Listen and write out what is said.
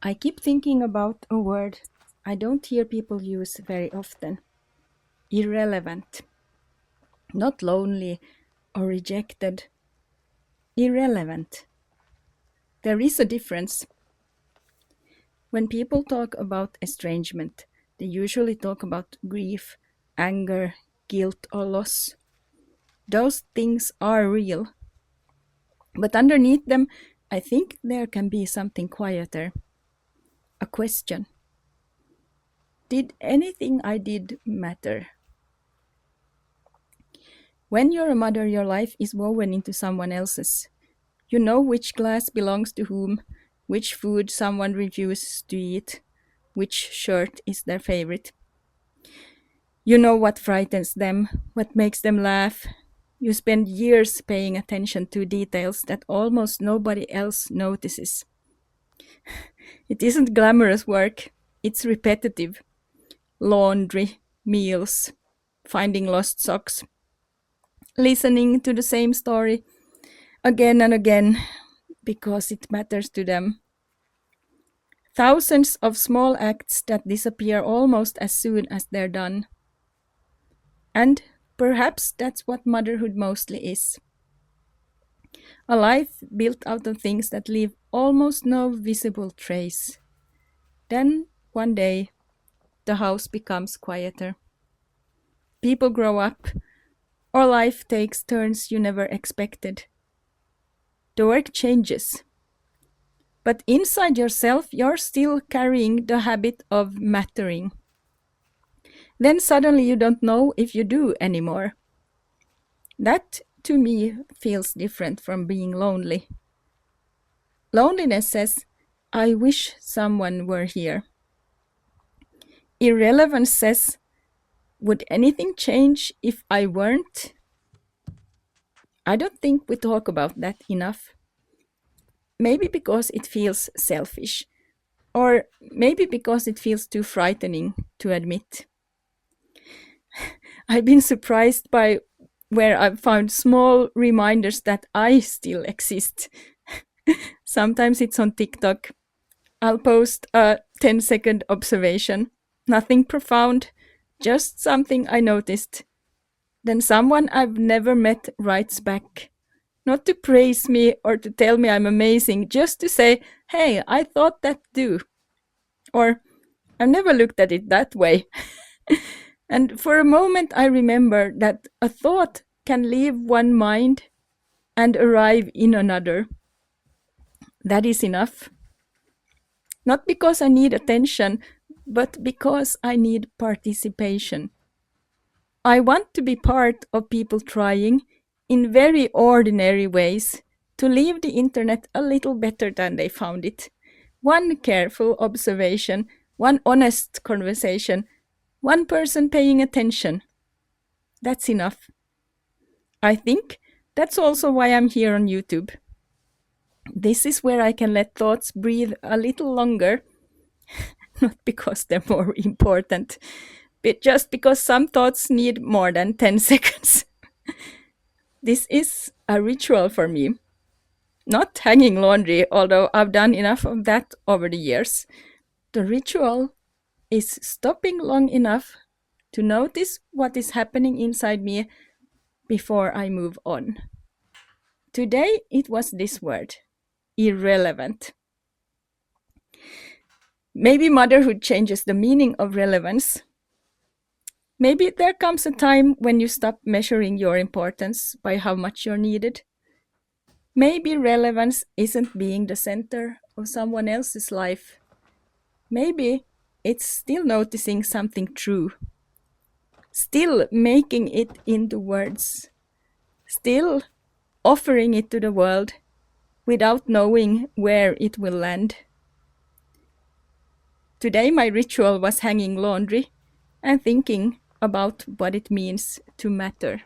I keep thinking about a word I don't hear people use very often: irrelevant. Not lonely or rejected, irrelevant. There is a difference. When people talk about estrangement, they usually talk about grief, anger, guilt, or loss. Those things are real. But underneath them, I think there can be something quieter. A question. Did anything I did matter? When you're a mother, your life is woven into someone else's. You know which glass belongs to whom, which food someone refuses to eat, which shirt is their favorite. You know what frightens them, what makes them laugh. You spend years paying attention to details that almost nobody else notices. It isn't glamorous work, it's repetitive. Laundry, meals, finding lost socks, listening to the same story again and again because it matters to them. Thousands of small acts that disappear almost as soon as they're done. And perhaps that's what motherhood mostly is. A life built out of things that leave almost no visible trace. Then, one day, the house becomes quieter. People grow up, or life takes turns you never expected. The work changes. But inside yourself, you're still carrying the habit of mattering. Then suddenly you don't know if you do anymore. That, to me, feels different from being lonely. Loneliness says, I wish someone were here. Irrelevance says, would anything change if I weren't? I don't think we talk about that enough. Maybe because it feels selfish, or maybe because it feels too frightening to admit. I've been surprised by where I've found small reminders that I still exist. Sometimes it's on TikTok. I'll post a 10-second observation. Nothing profound, just something I noticed. Then someone I've never met writes back. Not to praise me or to tell me I'm amazing, just to say, hey, I thought that too. Or, I've never looked at it that way. And for a moment I remember that a thought can leave one mind and arrive in another. That is enough. Not because I need attention, but because I need participation. I want to be part of people trying, in very ordinary ways, to leave the internet a little better than they found it. One careful observation, one honest conversation, one person paying attention. That's enough. I think that's also why I'm here on YouTube. This is where I can let thoughts breathe a little longer, not because they're more important, but just because some thoughts need more than 10 seconds. This is a ritual for me. Not hanging laundry, although I've done enough of that over the years. The ritual is stopping long enough to notice what is happening inside me before I move on. Today it was this word, irrelevant. Maybe motherhood changes the meaning of relevance. Maybe there comes a time when you stop measuring your importance by how much you're needed. Maybe relevance isn't being the center of someone else's life. Maybe it's still noticing something true, still making it into words, still offering it to the world without knowing where it will land. Today my ritual was hanging laundry and thinking about what it means to matter.